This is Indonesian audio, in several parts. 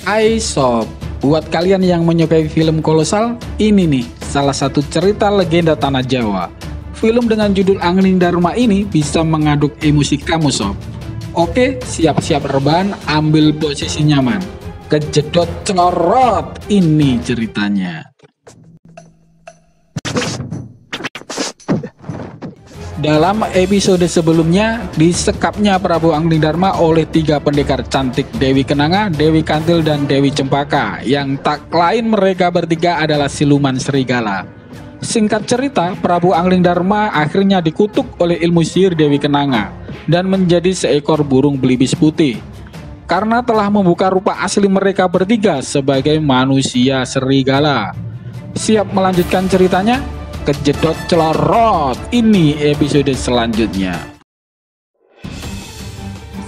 Hai sob, buat kalian yang menyukai film kolosal, ini nih salah satu cerita legenda tanah Jawa. Film dengan judul Angling Dharma ini bisa mengaduk emosi kamu sob. Oke, siap-siap rebahan, ambil posisi nyaman. Kejedot celorot, ini ceritanya. Dalam episode sebelumnya, disekapnya Prabu Angling Dharma oleh 3 pendekar cantik, Dewi Kenanga, Dewi Kantil, dan Dewi Cempaka, yang tak lain mereka bertiga adalah siluman serigala. Singkat cerita, Prabu Angling Dharma akhirnya dikutuk oleh ilmu sihir Dewi Kenanga dan menjadi seekor burung belibis putih karena telah membuka rupa asli mereka bertiga sebagai manusia serigala. Siap melanjutkan ceritanya? Kejedot celorot, ini episode selanjutnya.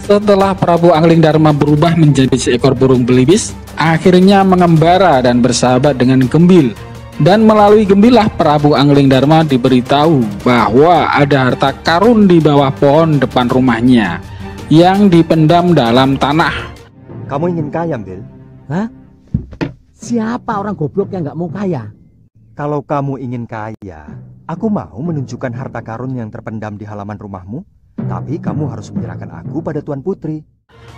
Setelah Prabu Angling Dharma berubah menjadi seekor burung belibis, akhirnya mengembara dan bersahabat dengan Gembil. Dan melalui Gembilah Prabu Angling Dharma diberitahu bahwa ada harta karun di bawah pohon depan rumahnya yang dipendam dalam tanah. Kamu ingin kaya, Bil? Hah? Siapa orang goblok yang nggak mau kaya? Kalau kamu ingin kaya, aku mau menunjukkan harta karun yang terpendam di halaman rumahmu. Tapi kamu harus menyerahkan aku pada Tuan Putri.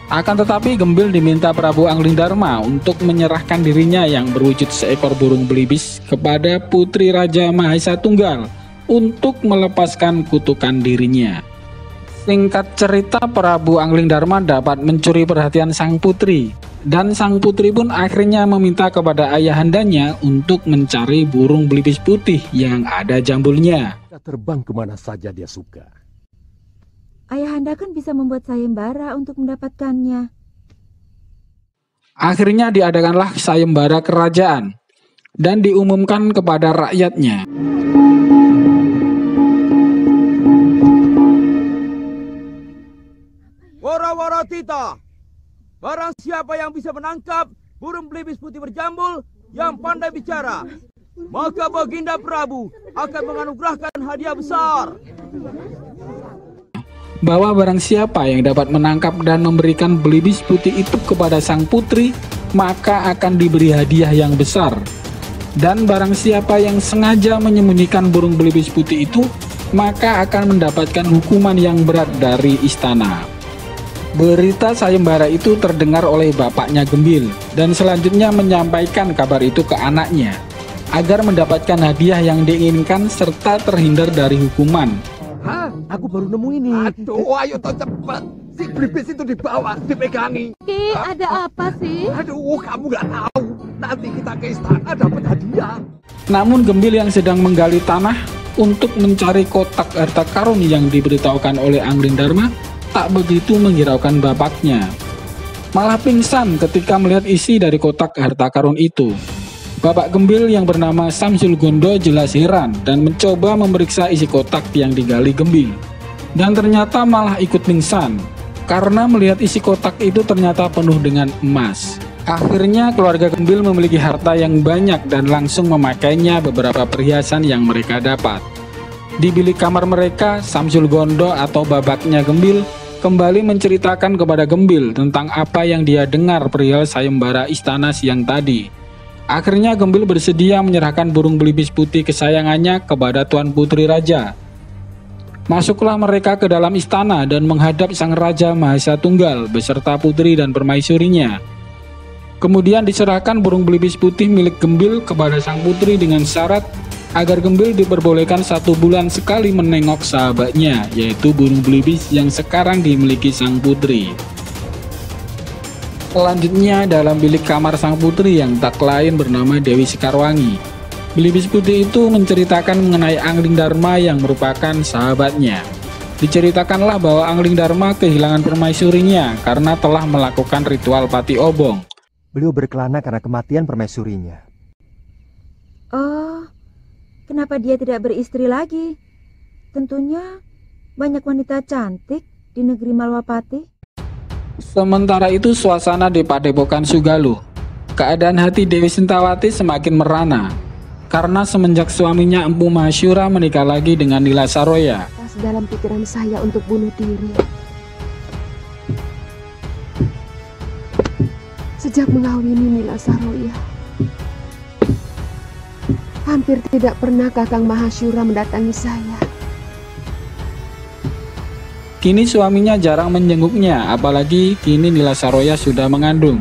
Akan tetapi Gembil diminta Prabu Angling Dharma untuk menyerahkan dirinya yang berwujud seekor burung belibis kepada Putri Raja Mahesa Tunggal untuk melepaskan kutukan dirinya. Singkat cerita, Prabu Angling Dharma dapat mencuri perhatian sang putri. Dan sang putri pun akhirnya meminta kepada ayahandanya untuk mencari burung belibis putih yang ada jambulnya. Terbang kemana saja dia suka. Ayahanda kan bisa membuat sayembara untuk mendapatkannya. Akhirnya diadakanlah sayembara kerajaan dan diumumkan kepada rakyatnya. Wara-wara tita, barang siapa yang bisa menangkap burung belibis putih berjambul yang pandai bicara, maka Baginda Prabu akan menganugerahkan hadiah besar. Bahwa barang siapa yang dapat menangkap dan memberikan belibis putih itu kepada sang putri, maka akan diberi hadiah yang besar. Dan barang siapa yang sengaja menyembunyikan burung belibis putih itu, maka akan mendapatkan hukuman yang berat dari istana. Berita sayembara itu terdengar oleh bapaknya Gembil, dan selanjutnya menyampaikan kabar itu ke anaknya, agar mendapatkan hadiah yang diinginkan serta terhindar dari hukuman. Hah? Aku baru nemu ini. Aduh, ayo toh cepat. Si belibis itu dibawa, dipegangi. Ada apa sih? Aduh, kamu nggak tahu. Nanti kita ke istana dapat hadiah. Namun Gembil yang sedang menggali tanah untuk mencari kotak harta karun yang diberitahukan oleh Angling Dharma tak begitu menghiraukan bapaknya. Malah pingsan ketika melihat isi dari kotak harta karun itu. Bapak Gembil yang bernama Samsul Gondo jelas heran dan mencoba memeriksa isi kotak yang digali Gembil. Dan ternyata malah ikut pingsan karena melihat isi kotak itu ternyata penuh dengan emas. Akhirnya keluarga Gembil memiliki harta yang banyak dan langsung memakainya beberapa perhiasan yang mereka dapat. Di bilik kamar mereka, Samsul Gondo atau babaknya Gembil kembali menceritakan kepada Gembil tentang apa yang dia dengar perihal sayembara istana siang tadi. Akhirnya Gembil bersedia menyerahkan burung belibis putih kesayangannya kepada Tuan Putri Raja. Masuklah mereka ke dalam istana dan menghadap sang Raja Mahesa Tunggal beserta putri dan permaisurinya. Kemudian diserahkan burung belibis putih milik Gembil kepada sang putri dengan syarat agar Gembil diperbolehkan 1 bulan sekali menengok sahabatnya, yaitu burung belibis yang sekarang dimiliki sang putri. Selanjutnya dalam bilik kamar sang putri yang tak lain bernama Dewi Sekarwangi. Belibis putih itu menceritakan mengenai Angling Dharma yang merupakan sahabatnya. Diceritakanlah bahwa Angling Dharma kehilangan permaisurinya karena telah melakukan ritual pati obong. Beliau berkelana karena kematian permaisurinya. Oh, kenapa dia tidak beristri lagi? Tentunya banyak wanita cantik di negeri Malwapati. Sementara itu suasana di Padepokan Sugaluh. Keadaan hati Dewi Sintawati semakin merana karena semenjak suaminya Empu Mahasyura menikah lagi dengan Nila Saroya. Dalam pikiran saya untuk bunuh diri. Sejak mengawini Nila Saroya, hampir tidak pernah Kakang Mahasyura mendatangi saya. Kini suaminya jarang menjenguknya, apalagi kini Nila Saroya sudah mengandung.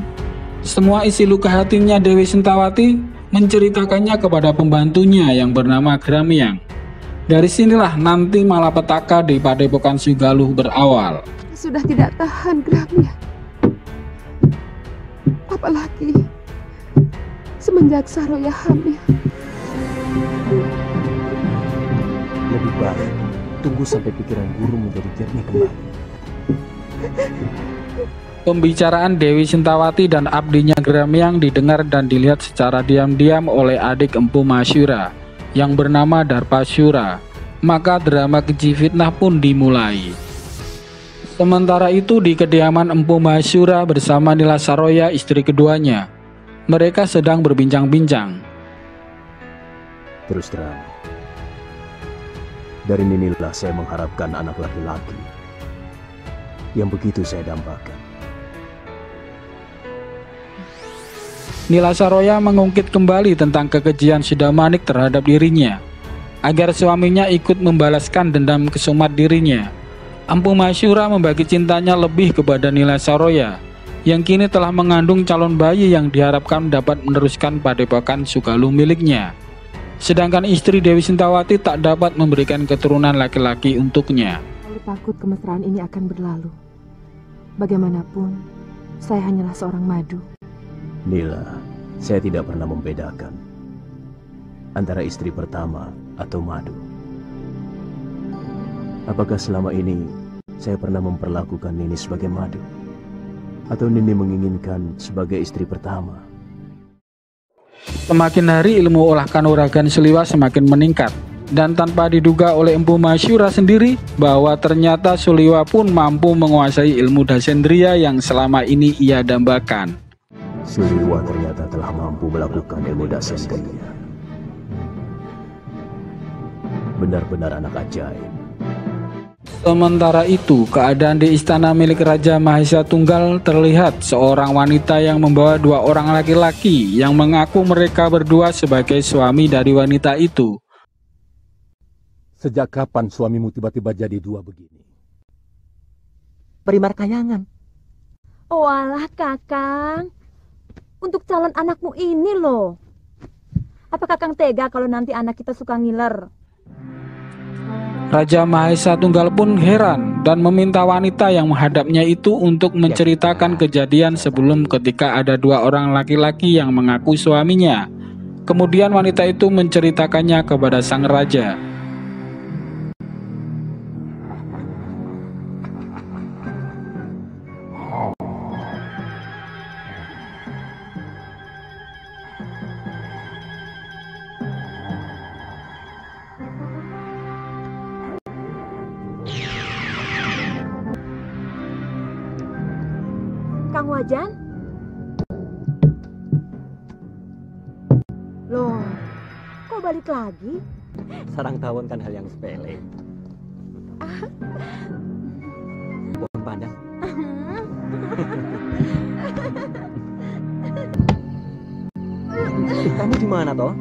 Semua isi luka hatinya Dewi Sentawati menceritakannya kepada pembantunya yang bernama Gramyang. Dari sinilah nanti malapetaka di Padepokan Sugaluh berawal. Sudah tidak tahan, Gramyang. Apalagi semenjak Saroya hamil. Lebih baik tunggu sampai pikiran guru menjadi jernih kembali. Pembicaraan Dewi Sentawati dan abdinya Gramyang didengar dan dilihat secara diam-diam oleh adik Empu Mahasyura yang bernama Darpasyura. Maka drama keji fitnah pun dimulai. Sementara itu di kediaman Empu Mahasyura bersama Nila Saroya istri keduanya, mereka sedang berbincang-bincang. Terus terang, dari Ninilah saya mengharapkan anak laki-laki yang begitu saya dambakan. Nila Saroya mengungkit kembali tentang kekejian Sidamanik terhadap dirinya, agar suaminya ikut membalaskan dendam kesumat dirinya. Empu Mahasyura membagi cintanya lebih kepada Nila Saroya, yang kini telah mengandung calon bayi yang diharapkan dapat meneruskan Padepokan Sugaluh miliknya. Sedangkan istri Dewi Sentawati tak dapat memberikan keturunan laki-laki untuknya. Lalu takut kemesraan ini akan berlalu. Bagaimanapun, saya hanyalah seorang madu. Nila, saya tidak pernah membedakan antara istri pertama atau madu. Apakah selama ini saya pernah memperlakukan Nini sebagai madu? Atau Nini menginginkan sebagai istri pertama? Semakin hari ilmu olah kanuragan Seliwa semakin meningkat, dan tanpa diduga oleh Empu Mahasyura sendiri bahwa ternyata Seliwa pun mampu menguasai ilmu dasendria yang selama ini ia dambakan. Seliwa ternyata telah mampu melakukan ilmu dasendria. Benar-benar anak ajaib. Sementara itu, keadaan di istana milik Raja Mahesa Tunggal terlihat seorang wanita yang membawa dua orang laki-laki yang mengaku mereka berdua sebagai suami dari wanita itu. Sejak kapan suamimu tiba-tiba jadi dua begini? Perimar kayangan. Oh alah Kakang, untuk calon anakmu ini loh. Apa Kakang tega kalau nanti anak kita suka ngiler? Raja Mahesa Tunggal pun heran dan meminta wanita yang menghadapnya itu untuk menceritakan kejadian sebelum ketika ada dua orang laki-laki yang mengaku suaminya. Kemudian wanita itu menceritakannya kepada sang raja. Kang Wajan? Loh, kok balik lagi? Sarang tawon kan hal yang sepele. Pohon pandang. Kamu di mana toh?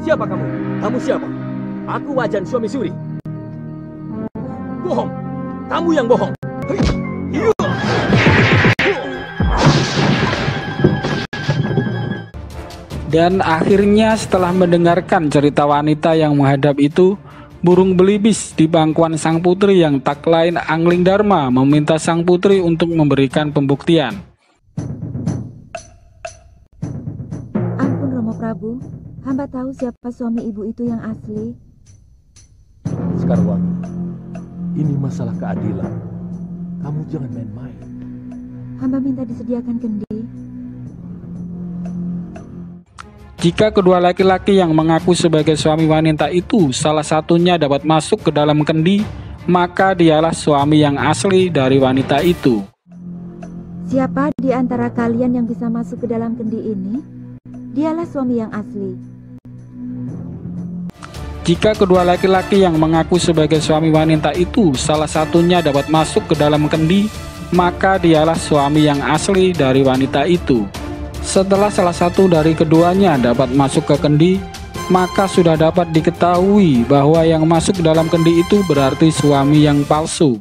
Siapa kamu? Kamu siapa? Aku Wajan, suami Suri. Bohong. Kamu yang bohong. Dan akhirnya setelah mendengarkan cerita wanita yang menghadap itu, burung belibis di pangkuan sang putri yang tak lain Angling Dharma meminta sang putri untuk memberikan pembuktian. Ampun Romo Prabu, hamba tahu siapa suami ibu itu yang asli. Sekarwangi, ini masalah keadilan. Kamu jangan main-main. Hamba minta disediakan kendi. Jika kedua laki-laki yang mengaku sebagai suami wanita itu salah satunya dapat masuk ke dalam kendi, maka dialah suami yang asli dari wanita itu. Siapa di antara kalian yang bisa masuk ke dalam kendi ini? Dialah suami yang asli. Jika kedua laki-laki yang mengaku sebagai suami wanita itu salah satunya dapat masuk ke dalam kendi, maka dialah suami yang asli dari wanita itu. Setelah salah satu dari keduanya dapat masuk ke kendi, maka sudah dapat diketahui bahwa yang masuk dalam kendi itu berarti suami yang palsu.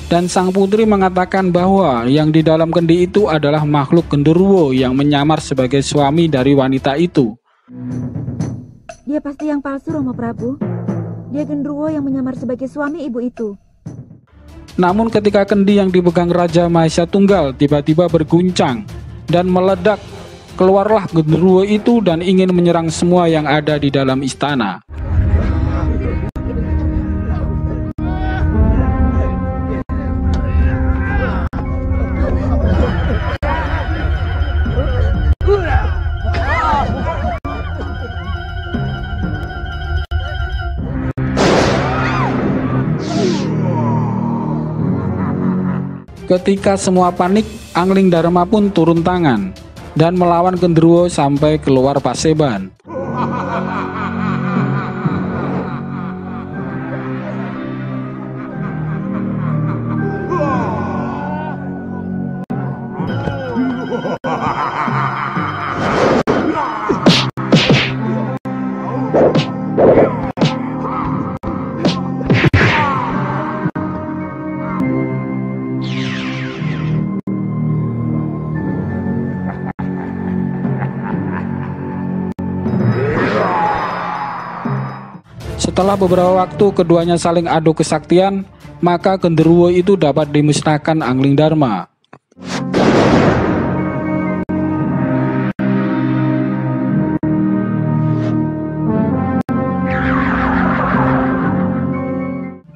Dan sang putri mengatakan bahwa yang di dalam kendi itu adalah makhluk genderuwo yang menyamar sebagai suami dari wanita itu. Dia pasti yang palsu, Romo Prabu. Dia genderuwo yang menyamar sebagai suami ibu itu. Namun ketika kendi yang dipegang Raja Mahesa Tunggal tiba-tiba berguncang dan meledak, keluarlah genderuwo itu dan ingin menyerang semua yang ada di dalam istana. Ketika semua panik, Angling Dharma pun turun tangan dan melawan genderuwo sampai keluar Paseban. Setelah beberapa waktu keduanya saling adu kesaktian, maka genderuwo itu dapat dimusnahkan Angling Dharma.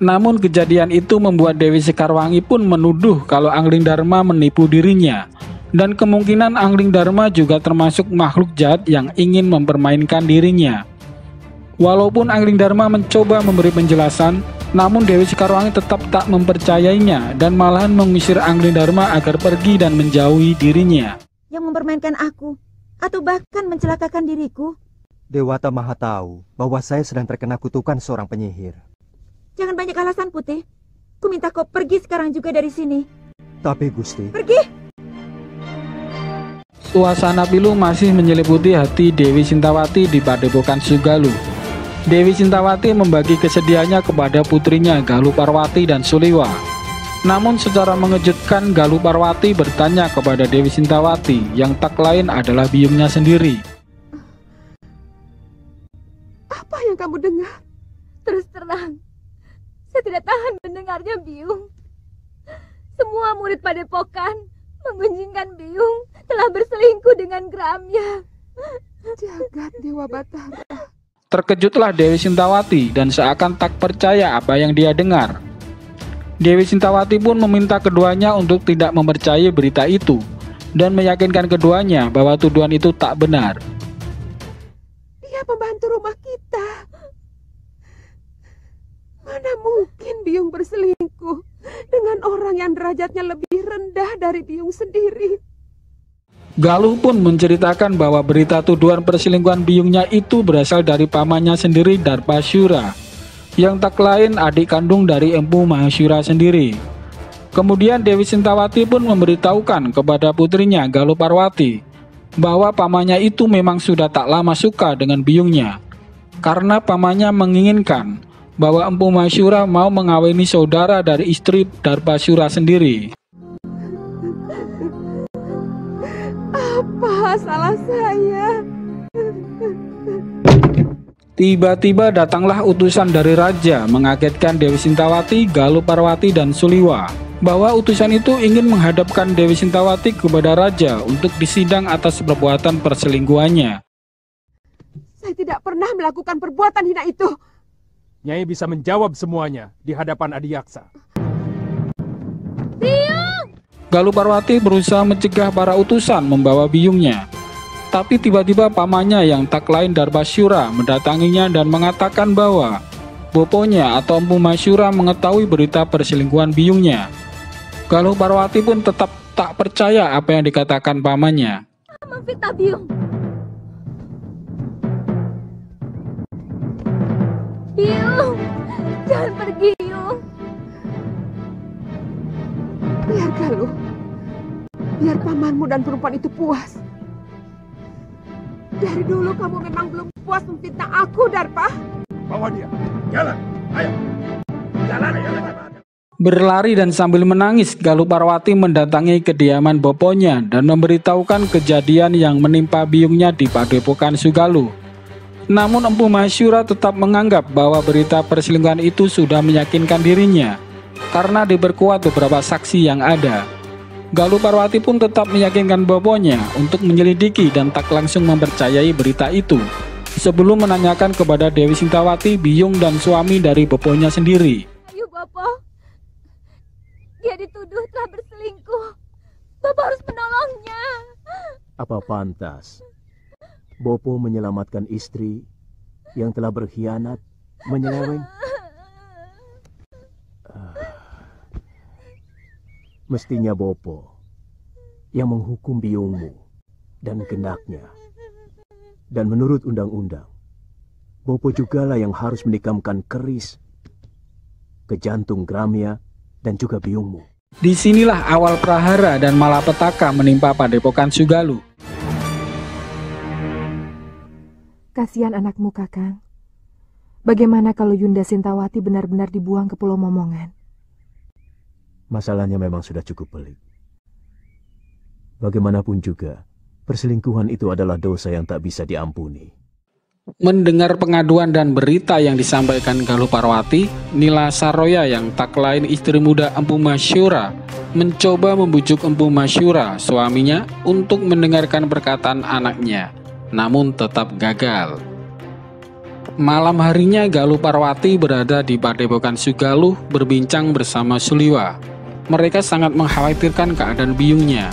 Namun kejadian itu membuat Dewi Sekarwangi pun menuduh kalau Angling Dharma menipu dirinya. Dan kemungkinan Angling Dharma juga termasuk makhluk jahat yang ingin mempermainkan dirinya. Walaupun Angling Dharma mencoba memberi penjelasan, namun Dewi Sekarwangi tetap tak mempercayainya dan malahan mengusir Angling Dharma agar pergi dan menjauhi dirinya. Yang mempermainkan aku, atau bahkan mencelakakan diriku. Dewata Maha tahu bahwa saya sedang terkena kutukan seorang penyihir. Jangan banyak alasan, Putih. Ku minta kau pergi sekarang juga dari sini. Tapi Gusti... Pergi! Suasana pilu masih menyelimuti hati Dewi Sintawati di Padepokan Sugalu. Dewi Sintawati membagi kesedihannya kepada putrinya Galuh Parwati dan Suliwa. Namun secara mengejutkan Galuh Parwati bertanya kepada Dewi Sintawati yang tak lain adalah biungnya sendiri. Apa yang kamu dengar? Terus terang, saya tidak tahan mendengarnya, Biung. Semua murid Padepokan menggunjingkan Biung telah berselingkuh dengan Gramya. Jagat Dewa Batara. Terkejutlah Dewi Sintawati dan seakan tak percaya apa yang dia dengar. Dewi Sintawati pun meminta keduanya untuk tidak mempercayai berita itu dan meyakinkan keduanya bahwa tuduhan itu tak benar. Dia pembantu rumah kita. Mana mungkin Biung berselingkuh dengan orang yang derajatnya lebih rendah dari Biung sendiri. Galuh pun menceritakan bahwa berita tuduhan perselingkuhan biungnya itu berasal dari pamannya sendiri, Darpasyura, yang tak lain adik kandung dari Empu Mahashura sendiri. Kemudian Dewi Sintawati pun memberitahukan kepada putrinya Galuh Parwati bahwa pamannya itu memang sudah tak lama suka dengan biungnya, karena pamannya menginginkan bahwa Empu Mahashura mau mengawini saudara dari istri Darpasyura sendiri. Apa salah saya? Tiba-tiba datanglah utusan dari raja mengagetkan Dewi Sintawati, Galuh Parwati, dan Suliwa bahwa utusan itu ingin menghadapkan Dewi Sintawati kepada raja untuk disidang atas perbuatan perselingkuhannya. Saya tidak pernah melakukan perbuatan hina itu. Nyai bisa menjawab semuanya di hadapan Adiyaksa. Biyung! Galuh Parwati berusaha mencegah para utusan membawa biyungnya. Tapi tiba-tiba pamannya yang tak lain Darbasyura mendatanginya dan mengatakan bahwa boponya atau Empu Masyura mengetahui berita perselingkuhan biyungnya. Galuh Parwati pun tetap tak percaya apa yang dikatakan pamannya. Memfitnah Biyung. Biyung, jangan pergi, Biyung. Biar Galuh. Biar pamanmu dan perempuan itu puas. Dari dulu kamu memang belum puas memfitnah aku, Darpa. Bawa dia. Jalan. Ayo. Jalan. Berlari dan sambil menangis, Galuh Parwati mendatangi kediaman boponya dan memberitahukan kejadian yang menimpa biyungnya di Padepokan Sugaluh. Namun Empu Masyura tetap menganggap bahwa berita perselingkuhan itu sudah meyakinkan dirinya karena diperkuat beberapa saksi yang ada. Galuh Parwati pun tetap meyakinkan boponya untuk menyelidiki dan tak langsung mempercayai berita itu sebelum menanyakan kepada Dewi Sintawati, biyung dan suami dari boponya sendiri. Ayo, Bopo. Dia dituduh telah berselingkuh. Bapak harus menolongnya. Apa pantas Bopo menyelamatkan istri yang telah berkhianat, menyeleweng? Mestinya Bopo yang menghukum biyungmu dan genaknya. Dan menurut undang-undang, Bopo jugalah yang harus menikamkan keris ke jantung Gramya dan juga biyungmu. Disinilah awal prahara dan malapetaka menimpa Padepokan Sugaluh. Kasihan anakmu, Kakang. Bagaimana kalau Yunda Sintawati benar-benar dibuang ke Pulau Momongan? Masalahnya memang sudah cukup pelik. Bagaimanapun juga, perselingkuhan itu adalah dosa yang tak bisa diampuni. Mendengar pengaduan dan berita yang disampaikan Galuh Parwati, Nila Saroya yang tak lain istri muda Empu Masyura mencoba membujuk Empu Masyura, suaminya, untuk mendengarkan perkataan anaknya, namun tetap gagal. Malam harinya Galuh Parwati berada di Padepokan Sugaluh berbincang bersama Suliwa. Mereka sangat mengkhawatirkan keadaan biyungnya.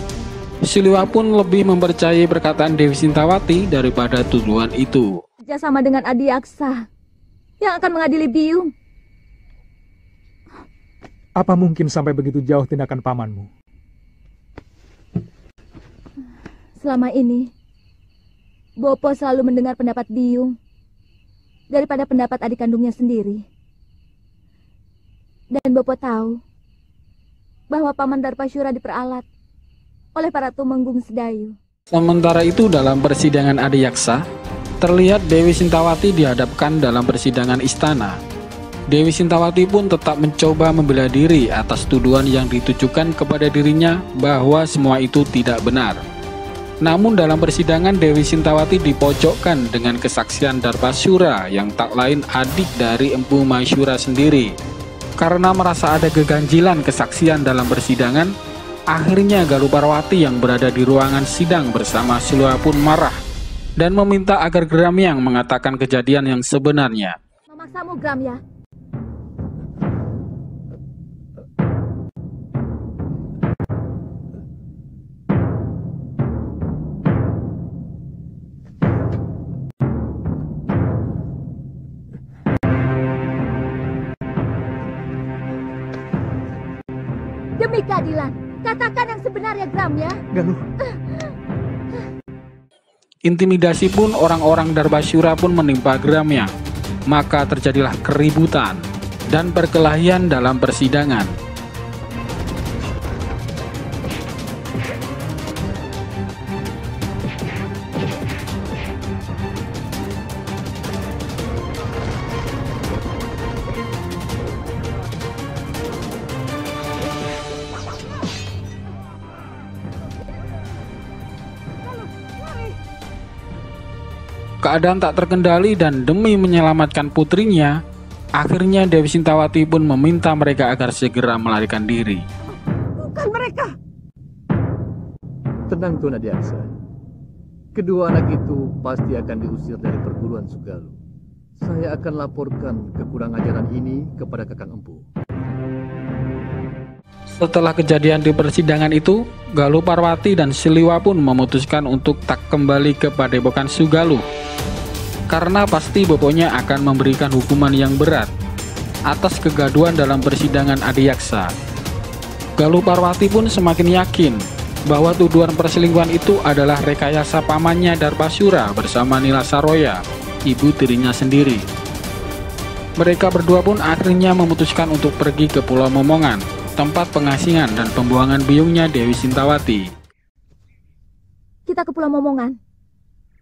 Suliwa pun lebih mempercayai perkataan Dewi Sintawati daripada tuduhan itu. Kerjasama dengan Adiyaksa yang akan mengadili biyung. Apa mungkin sampai begitu jauh tindakan pamanmu? Selama ini, Bopo selalu mendengar pendapat biyung daripada pendapat adik kandungnya sendiri. Dan Bopo tahu bahwa Paman Darbasyura diperalat oleh para tumenggung Sedayu. Sementara itu dalam persidangan Adiyaksa, terlihat Dewi Sintawati dihadapkan dalam persidangan istana. Dewi Sintawati pun tetap mencoba membela diri atas tuduhan yang ditujukan kepada dirinya bahwa semua itu tidak benar. Namun dalam persidangan Dewi Sintawati dipojokkan dengan kesaksian Darbasyura yang tak lain adik dari Empu Masyura sendiri. Karena merasa ada keganjilan kesaksian dalam persidangan, akhirnya Galuh Parwati yang berada di ruangan sidang bersama Suliwa pun marah dan meminta agar Gramyang mengatakan kejadian yang sebenarnya. Memaksamu, Gramya. Demi keadilan, katakan yang sebenarnya, Gramya. Galuh. Intimidasi pun orang-orang Darbasyura pun menimpa Gramyang. Maka terjadilah keributan dan perkelahian dalam persidangan. Keadaan tak terkendali dan demi menyelamatkan putrinya, akhirnya Dewi Sintawati pun meminta mereka agar segera melarikan diri. Bukan mereka. Tenang, Tuan Adiyaksa. Kedua anak itu pasti akan diusir dari perguruan Sugalu. Saya akan laporkan kekurang ajaran ini kepada Kakang Empu. Setelah kejadian di persidangan itu, Galuh Parwati dan Siliwa pun memutuskan untuk tak kembali ke Padepokan Sugaluh. Karena pasti bapaknya akan memberikan hukuman yang berat atas kegaduhan dalam persidangan Adiyaksa. Galuh Parwati pun semakin yakin bahwa tuduhan perselingkuhan itu adalah rekayasa pamannya Darbasura bersama Nila Saroya, ibu tirinya sendiri. Mereka berdua pun akhirnya memutuskan untuk pergi ke Pulau Momongan, tempat pengasingan dan pembuangan biungnya Dewi Sintawati. Kita ke Pulau Momongan.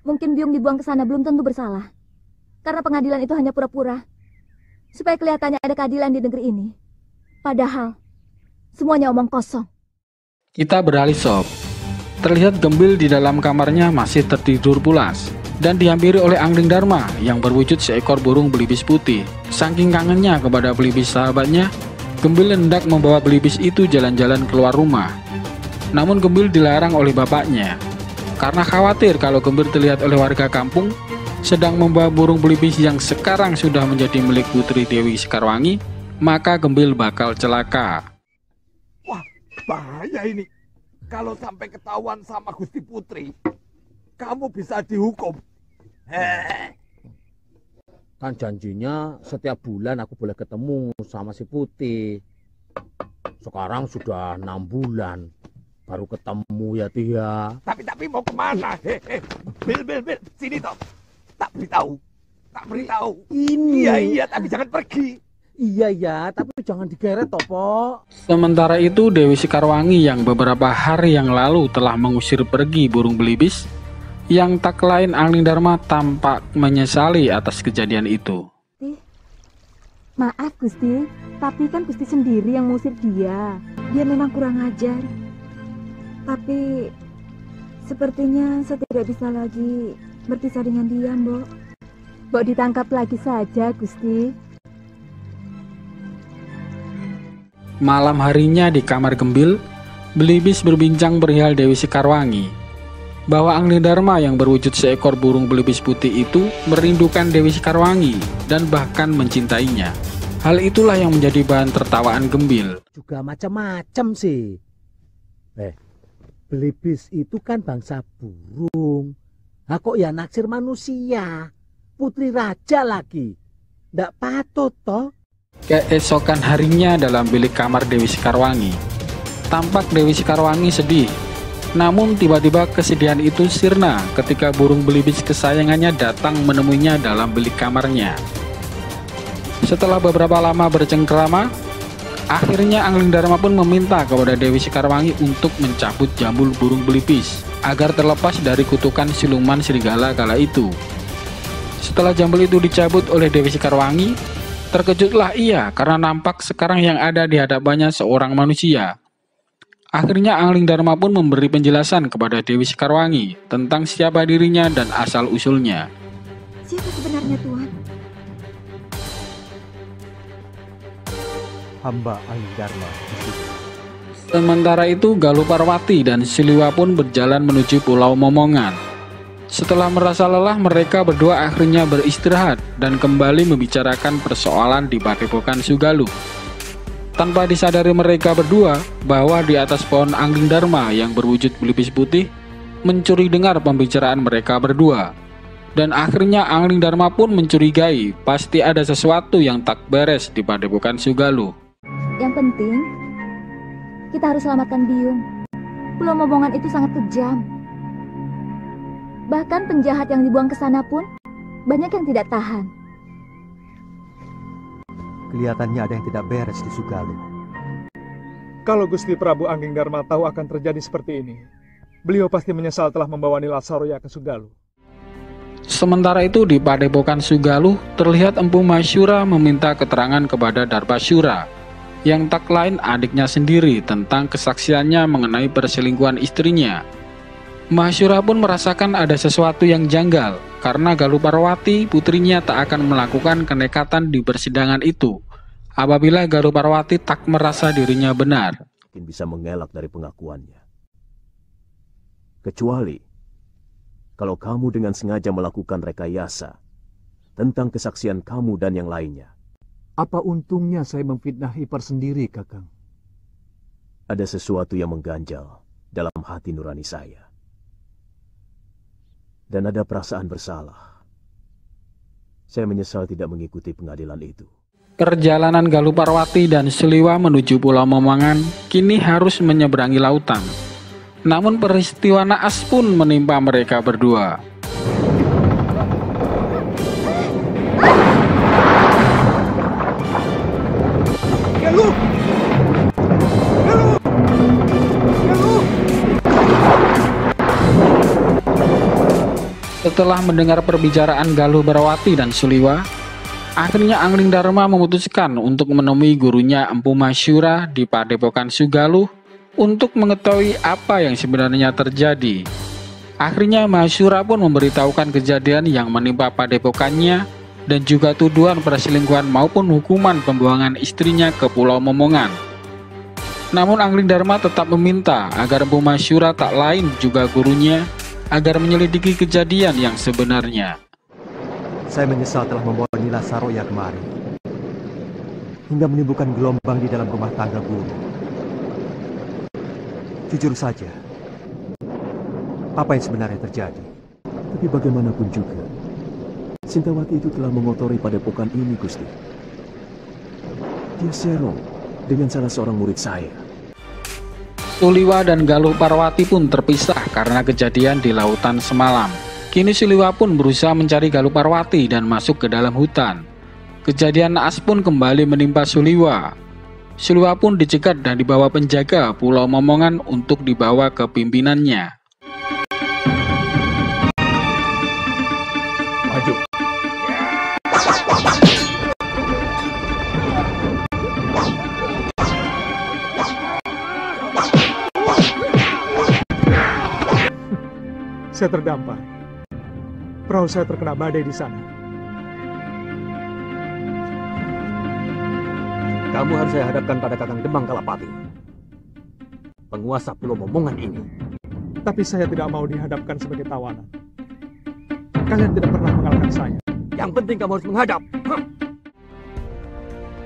Mungkin biung dibuang ke sana belum tentu bersalah. Karena pengadilan itu hanya pura-pura. Supaya kelihatannya ada keadilan di negeri ini. Padahal, semuanya omong kosong. Kita beralih sob. Terlihat Gembil di dalam kamarnya masih tertidur pulas dan dihampiri oleh Angling Dharma yang berwujud seekor burung belibis putih. Saking kangennya kepada belibis sahabatnya, Gembil hendak membawa belibis itu jalan-jalan keluar rumah. Namun Gembil dilarang oleh bapaknya. Karena khawatir kalau Gembil terlihat oleh warga kampung sedang membawa burung belibis yang sekarang sudah menjadi milik Putri Dewi Sekarwangi, maka Gembil bakal celaka. Wah, bahaya ini. Kalau sampai ketahuan sama Gusti Putri, kamu bisa dihukum. Kan janjinya setiap bulan aku boleh ketemu sama si Putih. Sekarang sudah 6 bulan baru ketemu ya Tia. Tapi mau kemana? Bil, sini toh. Tak beritahu. Ini. Iya, tapi jangan pergi. Iya, tapi jangan digeret toh, Pok. Sementara itu Dewi Sekarwangi yang beberapa hari yang lalu telah mengusir pergi burung belibis, yang tak lain Angling Dharma tampak menyesali atas kejadian itu. Maaf Gusti, tapi kan Gusti sendiri yang mengusir dia. Dia memang kurang ajar. Tapi sepertinya saya tidak bisa lagi berpisah dengan dia, Mbok. Mbok ditangkap lagi saja, Gusti. Malam harinya di kamar Gembil, Belibis berbincang perihal Dewi Sekarwangi, bahwa Angling Dharma yang berwujud seekor burung belibis putih itu merindukan Dewi Sekarwangi dan bahkan mencintainya. Hal itulah yang menjadi bahan tertawaan Gembil. Juga macam-macam sih. Belibis itu kan bangsa burung. Kok ya naksir manusia? Putri raja lagi. Ndak patut toh. Keesokan harinya dalam bilik kamar Dewi Sekarwangi, tampak Dewi Sekarwangi sedih. Namun tiba-tiba kesedihan itu sirna ketika burung belibis kesayangannya datang menemuinya dalam bilik kamarnya. Setelah beberapa lama bercengkrama, akhirnya Angling Dharma pun meminta kepada Dewi Sekarwangi untuk mencabut jambul burung belibis agar terlepas dari kutukan siluman serigala kala itu. Setelah jambul itu dicabut oleh Dewi Sekarwangi, terkejutlah ia karena nampak sekarang yang ada di hadapannya seorang manusia. Akhirnya Angling Dharma pun memberi penjelasan kepada Dewi Sekarwangi tentang siapa dirinya dan asal-usulnya. Siapa sebenarnya Tuhan? Hamba Angling Dharma. Sementara itu Galuh Parwati dan Siliwa pun berjalan menuju Pulau Momongan. Setelah merasa lelah, mereka berdua akhirnya beristirahat dan kembali membicarakan persoalan di Padepokan Sugaluh. Tanpa disadari mereka berdua bahwa di atas pohon Angling Dharma yang berwujud belibis putih mencuri dengar pembicaraan mereka berdua. Dan akhirnya Angling Dharma pun mencurigai pasti ada sesuatu yang tak beres di Padepokan Sugaluh. Yang penting, kita harus selamatkan Biung. Pulau Momongan itu sangat kejam. Bahkan penjahat yang dibuang ke sana pun banyak yang tidak tahan. Kelihatannya ada yang tidak beres di Sugaluh. Kalau Gusti Prabu Angling Dharma tahu akan terjadi seperti ini, beliau pasti menyesal telah membawa Nila Saroya ke Sugaluh. Sementara itu di Padepokan Sugaluh terlihat Empu Masyura meminta keterangan kepada Darbasura, yang tak lain adiknya sendiri, tentang kesaksiannya mengenai perselingkuhan istrinya. Masyura pun merasakan ada sesuatu yang janggal karena Galuh Parwati putrinya tak akan melakukan kenekatan di persidangan itu apabila Galuh Parwati tak merasa dirinya benar. Mungkin bisa mengelak dari pengakuannya. Kecuali kalau kamu dengan sengaja melakukan rekayasa tentang kesaksian kamu dan yang lainnya. Apa untungnya saya memfitnah ipar sendiri, Kakang? Ada sesuatu yang mengganjal dalam hati nurani saya. Dan ada perasaan bersalah. Saya menyesal tidak mengikuti pengadilan itu. Perjalanan Galuh Parwati dan Suliwa menuju Pulau Momongan kini harus menyeberangi lautan. Namun peristiwa naas pun menimpa mereka berdua. Galuh! Galuh! Galuh! Setelah mendengar perbicaraan Galuh Parwati dan Suliwa, akhirnya Anglingdarma memutuskan untuk menemui gurunya Empu Masyura di Padepokan Sugaluh untuk mengetahui apa yang sebenarnya terjadi. Akhirnya Masyura pun memberitahukan kejadian yang menimpa padepokannya dan juga tuduhan perselingkuhan maupun hukuman pembuangan istrinya ke Pulau Momongan. Namun Anglingdarma tetap meminta agar Empu Masyura tak lain juga gurunya agar menyelidiki kejadian yang sebenarnya. Saya menyesal telah membawa Nila Saroya kemari, hingga menimbulkan gelombang di dalam rumah tangga guru. Jujur saja, apa yang sebenarnya terjadi? Tapi bagaimanapun juga, Sintawati itu telah mengotori padepokan ini, Gusti. Dia serong dengan salah seorang murid saya. Suliwa dan Galuh Parwati pun terpisah karena kejadian di lautan semalam. Kini Suliwa pun berusaha mencari Galuh Parwati dan masuk ke dalam hutan. Kejadian naas pun kembali menimpa Suliwa. Suliwa pun dicegat dan dibawa penjaga Pulau Momongan untuk dibawa ke pimpinannya. Maju. Saya terdampar. Perahu saya terkena badai di sana. Kamu harus saya hadapkan pada Kakang Demang Kalapati, penguasa Pulau Momongan ini. Tapi saya tidak mau dihadapkan sebagai tawanan. Kalian tidak pernah mengalahkan saya. Yang penting kamu harus menghadap.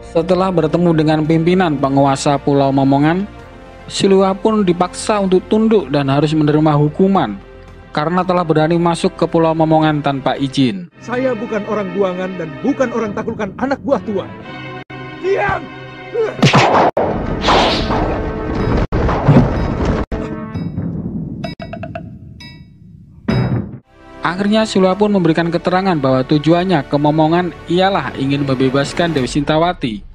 Setelah bertemu dengan pimpinan penguasa Pulau Momongan, Suliwa pun dipaksa untuk tunduk dan harus menerima hukuman karena telah berani masuk ke Pulau Momongan tanpa izin. Saya bukan orang buangan dan bukan orang taklukan anak buah tuan. Diam! Akhirnya Suliwa pun memberikan keterangan bahwa tujuannya ke Momongan ialah ingin membebaskan Dewi Sintawati,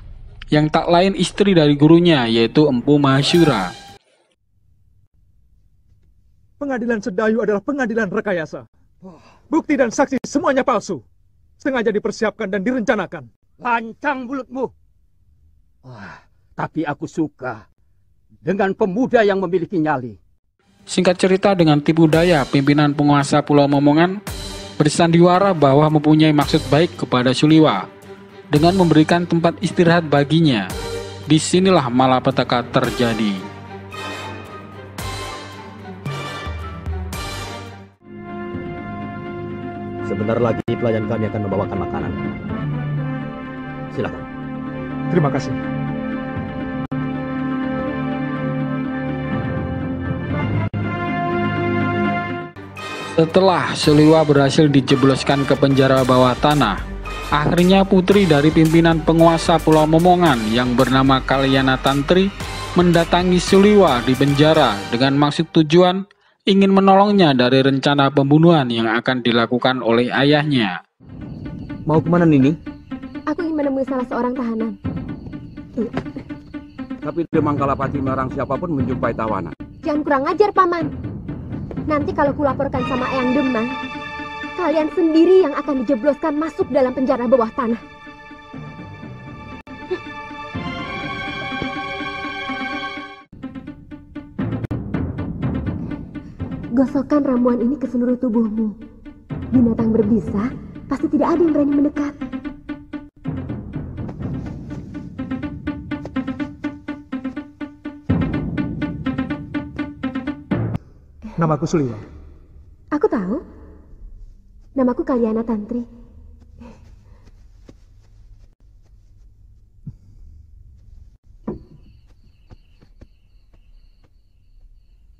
yang tak lain istri dari gurunya yaitu Empu Masyura. Pengadilan Sedayu adalah pengadilan rekayasa. Bukti dan saksi semuanya palsu. Sengaja dipersiapkan dan direncanakan. Lancang mulutmu. Wah, tapi aku suka dengan pemuda yang memiliki nyali. Singkat cerita, dengan tipu daya pimpinan penguasa Pulau Momongan bersandiwara bahwa mempunyai maksud baik kepada Suliwa dengan memberikan tempat istirahat baginya. Disinilah malapetaka terjadi. Sebentar lagi pelayan kami akan membawakan makanan. Silakan. Terima kasih. Setelah Suliwa berhasil dijebloskan ke penjara bawah tanah, akhirnya putri dari pimpinan penguasa Pulau Momongan yang bernama Kalyana Tantri mendatangi Suliwa di penjara dengan maksud tujuan ingin menolongnya dari rencana pembunuhan yang akan dilakukan oleh ayahnya. Mau kemana Nini? Aku ingin menemui salah seorang tahanan. Tapi Demang Kalapati melarang siapapun menjumpai tawanan. Jangan kurang ajar, Paman. Nanti kalau kulaporkan sama Eyang Demang, kalian sendiri yang akan dijebloskan masuk dalam penjara bawah tanah. Gosokkan ramuan ini ke seluruh tubuhmu. Binatang berbisa pasti tidak ada yang berani mendekat. Namaku Suliwa. Aku tahu. Namaku Kalyana Tantri.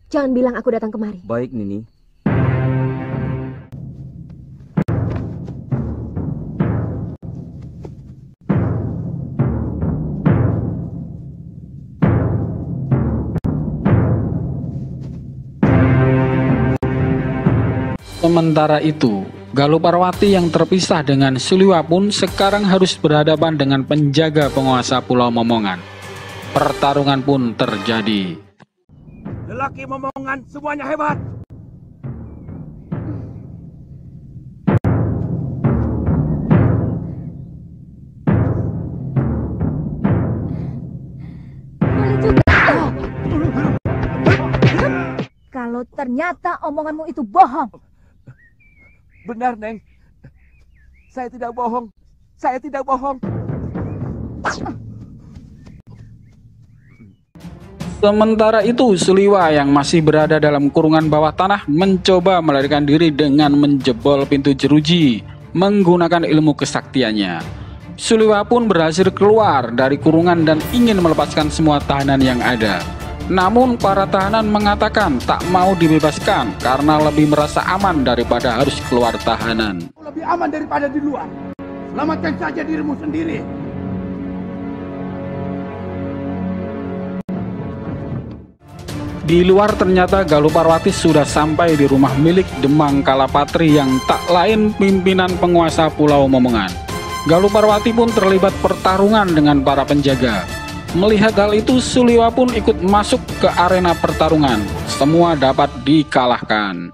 Jangan bilang aku datang kemari. Baik, Nini. Sementara itu, Galuh Parwati yang terpisah dengan Suliwa pun sekarang harus berhadapan dengan penjaga penguasa Pulau Momongan. Pertarungan pun terjadi. Lelaki Momongan semuanya hebat. Kalau ternyata omonganmu itu bohong. Benar, Neng. Saya tidak bohong. Saya tidak bohong. Sementara itu, Suliwa yang masih berada dalam kurungan bawah tanah mencoba melarikan diri dengan menjebol pintu jeruji menggunakan ilmu kesaktiannya. Suliwa pun berhasil keluar dari kurungan dan ingin melepaskan semua tahanan yang ada. Namun para tahanan mengatakan tak mau dibebaskan karena lebih merasa aman daripada harus keluar tahanan. Lebih aman daripada di luar. Selamatkan saja dirimu sendiri. Di luar ternyata Galuh Parwati sudah sampai di rumah milik Demang Kalapatri yang tak lain pimpinan penguasa Pulau Momongan. Galuh Parwati pun terlibat pertarungan dengan para penjaga. Melihat hal itu, Suliwa pun ikut masuk ke arena pertarungan. Semua dapat dikalahkan.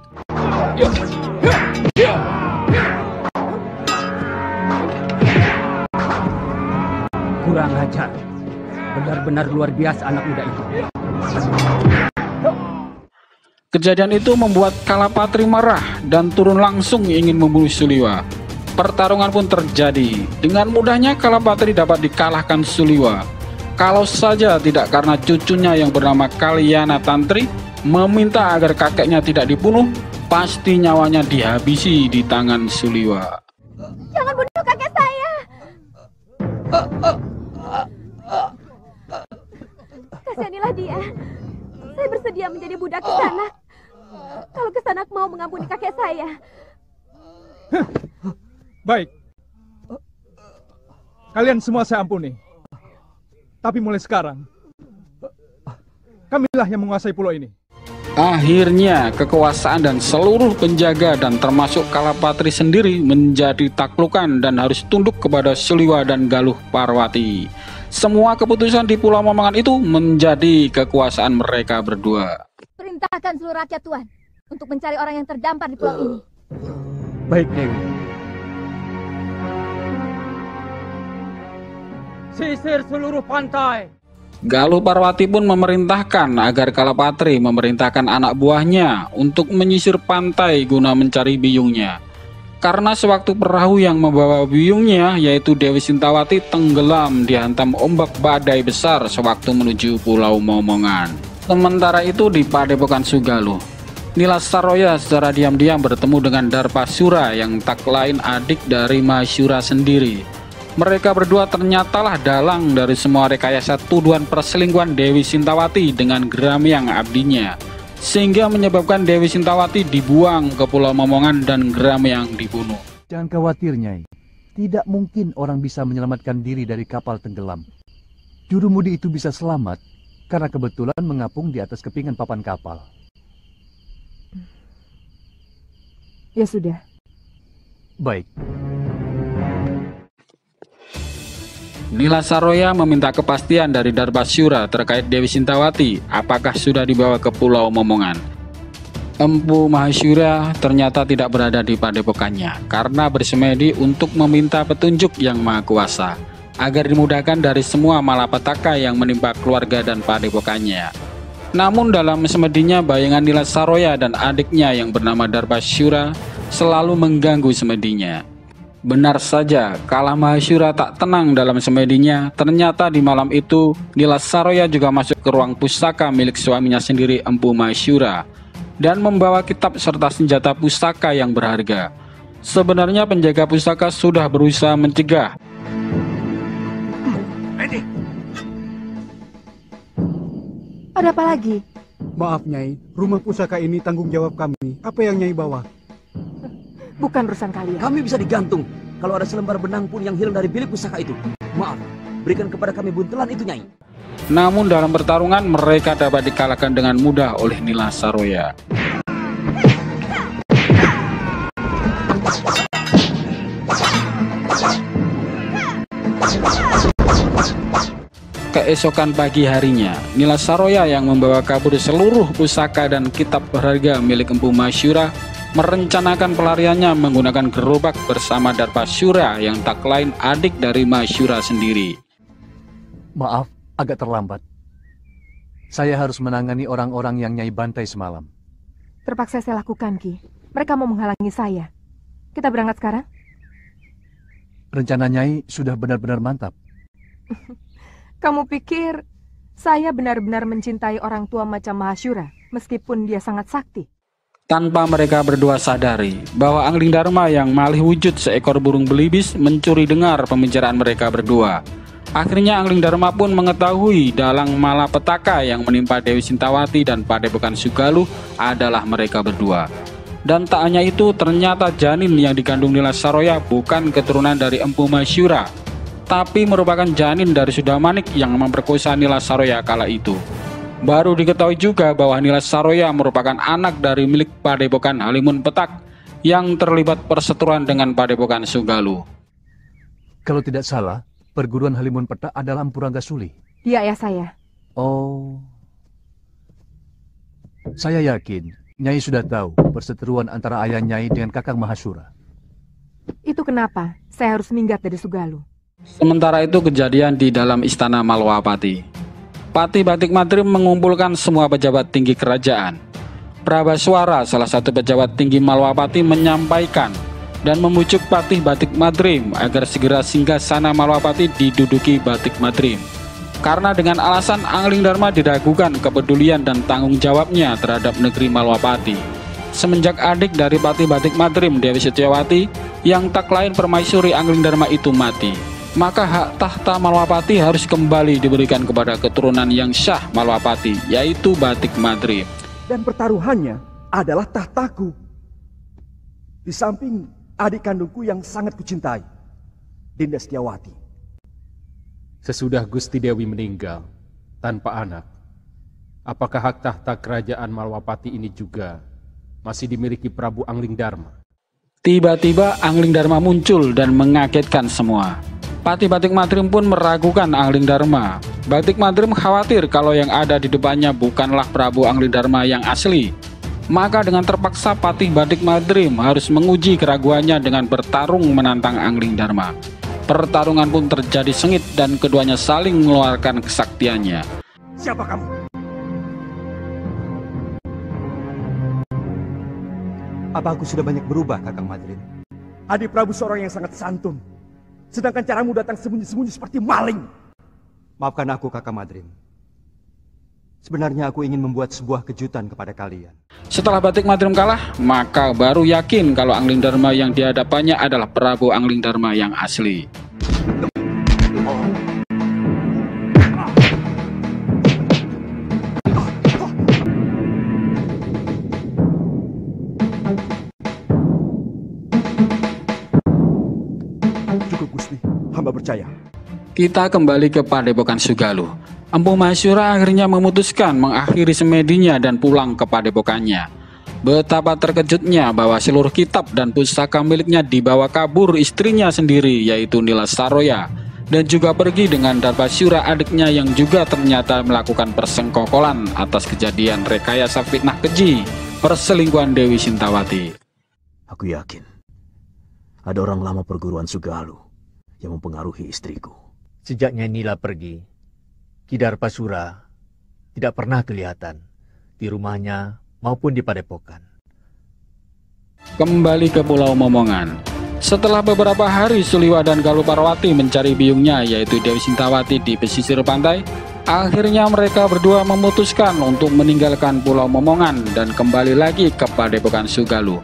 Kurang ajar. Benar-benar luar biasa anak muda itu. Kejadian itu membuat Kalapatri marah dan turun langsung ingin membunuh Suliwa. Pertarungan pun terjadi. Dengan mudahnya Kalapatri dapat dikalahkan Suliwa. Kalau saja tidak karena cucunya yang bernama Kalyana Tantri meminta agar kakeknya tidak dibunuh, pasti nyawanya dihabisi di tangan Suliwa. Jangan bunuh kakek saya. Kasihanilah dia. Saya bersedia menjadi budak Kisanak. Kalau Kisanak mau mengampuni kakek saya. Baik. Kalian semua saya ampuni. Tapi mulai sekarang, kamilah yang menguasai pulau ini. Akhirnya kekuasaan dan seluruh penjaga dan termasuk Kalapatri sendiri menjadi taklukan dan harus tunduk kepada Suliwa dan Galuh Parwati. Semua keputusan di Pulau Momongan itu menjadi kekuasaan mereka berdua. Perintahkan seluruh rakyat Tuan untuk mencari orang yang terdampar di pulau ini. Baik, Dewi. Sisir seluruh pantai. Galuh Parwati pun memerintahkan agar Kalapatri memerintahkan anak buahnya untuk menyisir pantai guna mencari biyungnya. Karena sewaktu perahu yang membawa biyungnya yaitu Dewi Sintawati tenggelam dihantam ombak badai besar sewaktu menuju Pulau Momongan. Sementara itu di Padepokan Sugaluh, Nila Saroya secara diam-diam bertemu dengan Darpasura yang tak lain adik dari Masyura sendiri. Mereka berdua ternyatalah dalang dari semua rekayasa tuduhan perselingkuhan Dewi Sintawati dengan Gramyang abdinya, sehingga menyebabkan Dewi Sintawati dibuang ke Pulau Momongan dan Gramyang dibunuh. Jangan khawatir, Nyai. Tidak mungkin orang bisa menyelamatkan diri dari kapal tenggelam. Jurumudi itu bisa selamat karena kebetulan mengapung di atas kepingan papan kapal. Ya sudah. Baik. Nila Saroya meminta kepastian dari Darpasura terkait Dewi Sintawati apakah sudah dibawa ke Pulau Momongan. Empu Mahasyura ternyata tidak berada di padepokannya karena bersemedi untuk meminta petunjuk yang maha kuasa agar dimudahkan dari semua malapetaka yang menimpa keluarga dan padepokannya. Namun dalam semedinya bayangan Nila Saroya dan adiknya yang bernama Darpasura selalu mengganggu semedinya. Benar saja, kala Mahasyura tak tenang dalam semedinya, ternyata di malam itu Nila Saroya juga masuk ke ruang pusaka milik suaminya sendiri Empu Mahasyura dan membawa kitab serta senjata pusaka yang berharga. Sebenarnya penjaga pusaka sudah berusaha mencegah. Ada apa lagi? Maaf Nyai, rumah pusaka ini tanggung jawab kami. Apa yang Nyai bawa? Bukan urusan kalian. Kami bisa digantung kalau ada selembar benang pun yang hilang dari bilik pusaka itu. Maaf, berikan kepada kami buntelan itu, Nyai. Namun dalam pertarungan mereka dapat dikalahkan dengan mudah oleh Nila Saroya. Keesokan pagi harinya, Nila Saroya yang membawa kabur seluruh pusaka dan kitab berharga milik Empu Masyura merencanakan pelariannya menggunakan gerobak bersama Darpasyura yang tak lain adik dari Masyura sendiri. Maaf, agak terlambat. Saya harus menangani orang-orang yang Nyai bantai semalam. Terpaksa saya lakukan, Ki. Mereka mau menghalangi saya. Kita berangkat sekarang? Rencana Nyai sudah benar-benar mantap. Kamu pikir saya benar-benar mencintai orang tua macam Mahasyura, meskipun dia sangat sakti? Tanpa mereka berdua sadari bahwa Angling Dharma yang malih wujud seekor burung belibis mencuri dengar pembicaraan mereka berdua. Akhirnya Angling Dharma pun mengetahui dalang malapetaka yang menimpa Dewi Sintawati dan Padepokan Sugaluh adalah mereka berdua. Dan tak hanya itu, ternyata janin yang dikandung Nila Saroya bukan keturunan dari Empu Masyura, tapi merupakan janin dari Sudamanik yang memperkosa Nila Saroya kala itu. Baru diketahui juga bahwa Nila Saroya merupakan anak dari milik Padepokan Halimun Petak yang terlibat perseteruan dengan Padepokan Sugaluh. Kalau tidak salah, perguruan Halimun Petak adalah Empu Ranggasuli. Dia ayah saya. Oh. Saya yakin Nyai sudah tahu perseteruan antara ayah Nyai dengan Kakang Mahasura. Itu kenapa saya harus minggat dari Sugaluh. Sementara itu kejadian di dalam istana Malwapati. Pati Batik Madrim mengumpulkan semua pejabat tinggi kerajaan. Prabaswara, salah satu pejabat tinggi Malwapati, menyampaikan dan membujuk Patih Batik Madrim agar segera singgah sana Malwapati diduduki Batik Madrim. Karena dengan alasan Angling Dharma diragukan kepedulian dan tanggung jawabnya terhadap negeri Malwapati. Semenjak adik dari Patih Batik Madrim, Dewi Setyawati, yang tak lain permaisuri Angling Dharma itu mati, maka hak tahta Malwapati harus kembali diberikan kepada keturunan yang syah Malwapati, yaitu Batik Madrim. Dan pertaruhannya adalah tahtaku. Di samping adik kandungku yang sangat kucintai, Dinda Setyawati. Sesudah Gusti Dewi meninggal tanpa anak, apakah hak tahta kerajaan Malwapati ini juga masih dimiliki Prabu Angling Dharma? Tiba-tiba Angling Dharma muncul dan mengagetkan semua. Patih Batik Madrim pun meragukan Angling Dharma. Batik Madrim khawatir kalau yang ada di depannya bukanlah Prabu Angling Dharma yang asli. Maka dengan terpaksa Patih Batik Madrim harus menguji keraguannya dengan bertarung menantang Angling Dharma. Pertarungan pun terjadi sengit dan keduanya saling mengeluarkan kesaktiannya. Siapa kamu? Apa aku sudah banyak berubah, Kakang Madrim? Adik Prabu seorang yang sangat santun. Sedangkan caramu datang sembunyi-sembunyi seperti maling. Maafkan aku, Kakang Madrim. Sebenarnya aku ingin membuat sebuah kejutan kepada kalian. Setelah Batik Madrim kalah, maka baru yakin kalau Angling Dharma yang dihadapannya adalah Prabu Angling Dharma yang asli. Cukup Gusti, hamba percaya. Kita kembali ke Padepokan Sugaluh. Empu Masyura akhirnya memutuskan mengakhiri semedinya dan pulang ke padepokannya. Betapa terkejutnya bahwa seluruh kitab dan pusaka miliknya dibawa kabur istrinya sendiri, yaitu Nila Saroya, dan juga pergi dengan Darpasyura adiknya yang juga ternyata melakukan persengkokolan atas kejadian rekayasa fitnah keji perselingkuhan Dewi Sintawati. Aku yakin ada orang lama perguruan Sugaluh yang mempengaruhi istriku. Sejaknya Nila pergi, Ki Darpasura tidak pernah kelihatan di rumahnya maupun di padepokan. Kembali ke Pulau Momongan. Setelah beberapa hari Suliwa dan Galuh Parwati mencari biungnya, yaitu Dewi Sintawati, di pesisir pantai, akhirnya mereka berdua memutuskan untuk meninggalkan Pulau Momongan dan kembali lagi ke Padepokan Sugaluh.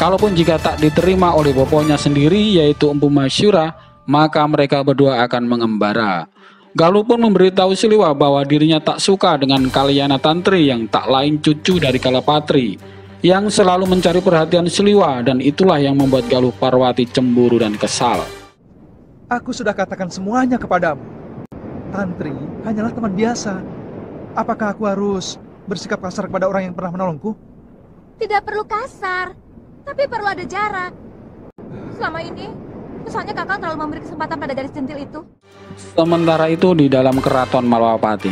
Kalaupun jika tak diterima oleh boponya sendiri yaitu Empu Masyura, maka mereka berdua akan mengembara. Galuh pun memberitahu Suliwa bahwa dirinya tak suka dengan Kalyana Tantri yang tak lain cucu dari Kalapatri, yang selalu mencari perhatian Suliwa, dan itulah yang membuat Galuh Parwati cemburu dan kesal. Aku sudah katakan semuanya kepadamu. Tantri hanyalah teman biasa. Apakah aku harus bersikap kasar kepada orang yang pernah menolongku? Tidak perlu kasar, tapi perlu ada jarak. Selama ini, misalnya kakak terlalu memberi kesempatan pada gadis centil itu. Sementara itu di dalam keraton Malwapati,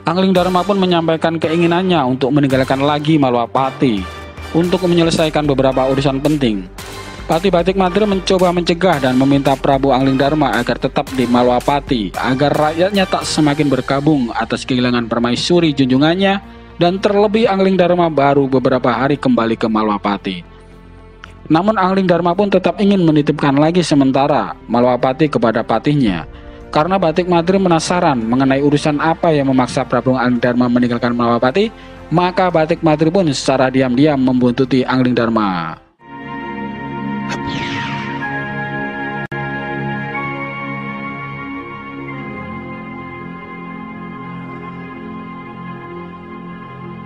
Anglingdarma pun menyampaikan keinginannya untuk meninggalkan lagi Malwapati untuk menyelesaikan beberapa urusan penting. Pati Batik Madrim mencoba mencegah dan meminta Prabu Anglingdarma agar tetap di Malwapati, agar rakyatnya tak semakin berkabung atas kehilangan permaisuri junjungannya, dan terlebih Anglingdarma baru beberapa hari kembali ke Malwapati. Namun Anglingdarma pun tetap ingin menitipkan lagi sementara Malwapati kepada patihnya, karena Batik Madrim penasaran mengenai urusan apa yang memaksa Prabu Anglingdarma meninggalkan Malwapati. Maka Batik Madrim pun secara diam-diam membuntuti Anglingdarma.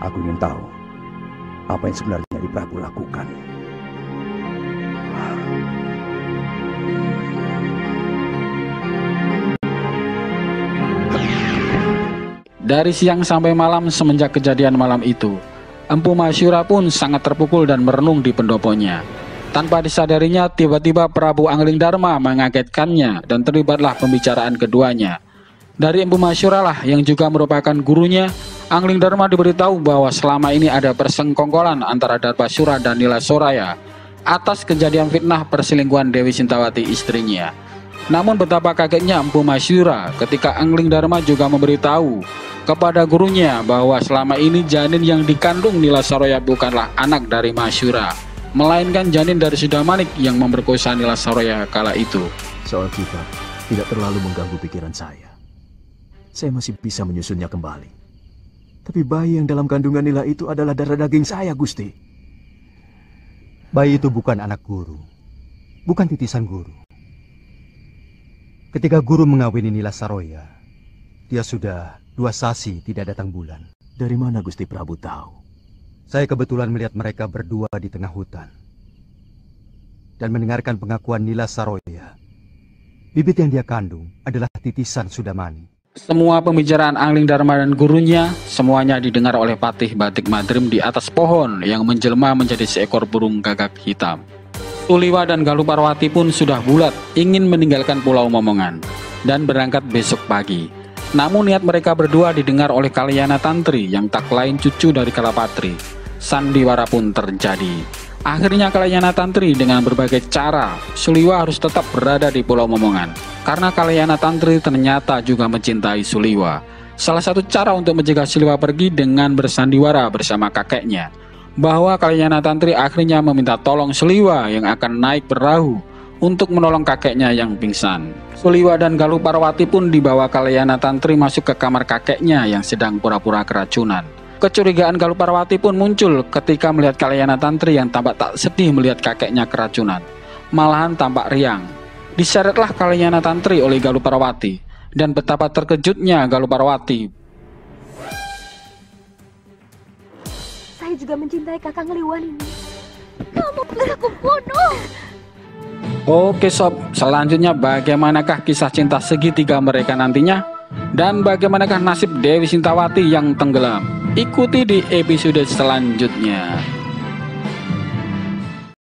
Aku ingin tahu apa yang sebenarnya di Prabu lakukan. Dari siang sampai malam semenjak kejadian malam itu, Empu Masyura pun sangat terpukul dan merenung di pendoponya. Tanpa disadarinya, tiba-tiba Prabu Anglingdarma mengagetkannya dan terlibatlah pembicaraan keduanya. Dari Empu Masyura lah yang juga merupakan gurunya, Anglingdarma diberitahu bahwa selama ini ada persengkongkolan antara Darbasura dan Nila Soraya atas kejadian fitnah perselingkuhan Dewi Sintawati istrinya. Namun betapa kagetnya Empu Masyura ketika Anglingdarma juga memberitahu kepada gurunya bahwa selama ini janin yang dikandung Nila Soraya bukanlah anak dari Masyura, melainkan janin dari Sudamanik yang memperkosa Nila Soraya kala itu. Soal kita tidak terlalu mengganggu pikiran saya. Saya masih bisa menyusunnya kembali. Tapi bayi yang dalam kandungan Nila itu adalah darah daging saya, Gusti. Bayi itu bukan anak guru, bukan titisan guru. Ketika guru mengawini Nila Saroya, dia sudah 2 sasi tidak datang bulan. Dari mana Gusti Prabu tahu? Saya kebetulan melihat mereka berdua di tengah hutan dan mendengarkan pengakuan Nila Saroya. Bibit yang dia kandung adalah titisan Sudamani. Semua pembicaraan Anglingdarma dan gurunya semuanya didengar oleh Patih Batik Madrim di atas pohon yang menjelma menjadi seekor burung gagak hitam. Suliwa dan Galuh Parwati pun sudah bulat ingin meninggalkan Pulau Momongan dan berangkat besok pagi. Namun niat mereka berdua didengar oleh Kalyana Tantri yang tak lain cucu dari Kalapatri. Sandiwara pun terjadi. Akhirnya Kalyana Tantri dengan berbagai cara, Suliwa harus tetap berada di Pulau Momongan. Karena Kalyana Tantri ternyata juga mencintai Suliwa. Salah satu cara untuk mencegah Suliwa pergi dengan bersandiwara bersama kakeknya, bahwa Kalyana Tantri akhirnya meminta tolong Suliwa yang akan naik perahu untuk menolong kakeknya yang pingsan. Suliwa dan Galuh Parwati pun dibawa Kalyana Tantri masuk ke kamar kakeknya yang sedang pura-pura keracunan. Kecurigaan Galuh Parwati pun muncul ketika melihat Kalyana Tantri yang tampak tak sedih melihat kakeknya keracunan, malahan tampak riang. Diseretlah Kalyana Tantri oleh Galuh Parwati, dan betapa terkejutnya Galuh Parwati. Saya juga mencintai Kakang Liwan ini. Kamu bisa aku bunuh. Oke sob, selanjutnya bagaimanakah kisah cinta segitiga mereka nantinya? Dan bagaimanakah nasib Dewi Sintawati yang tenggelam? Ikuti di episode selanjutnya.